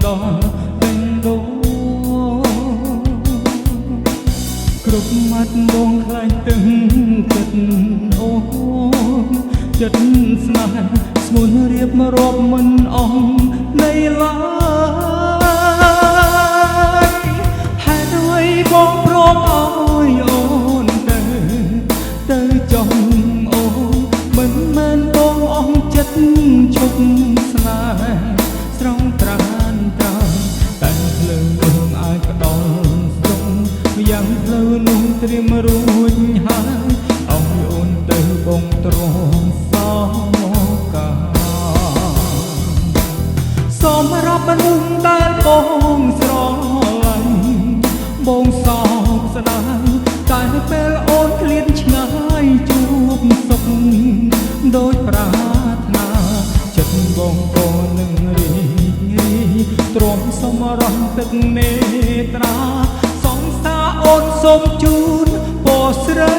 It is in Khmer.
ដល់ដេញដូងគ្រប់មាត់បងខ្លាញ់ទឹកគិតអូចិត្តស្នេហ៍ស្ងួនរៀបរាប់មិនអស់នៃឡើយហេតុអ្វីបងព្រមអើយអូនទៅចង់អូនមិនមែនបងអស់ចិត្តជប់ស្នេហ៍ស្រងត្រានត្រានតែភ្លើងនោះអាចផ្ដល់ស្ទង់យ៉ាងភ្លើងនោះត្រៀមរួចហើយឲ្យអូនទៅបងទ្រាំសោកាសម្រាប់មនុស្សដែលបងស្រឡាញ់បងសោកស្ដាយតែពេលអូនឃ្លានឆ្ងាយជួបសុខដោយប្រាថ្នាចិត្តបងក៏នឹងរីទ្រាំសមរំទឹកនេត្រាសង្សារអូនសូមជូនពរស្រី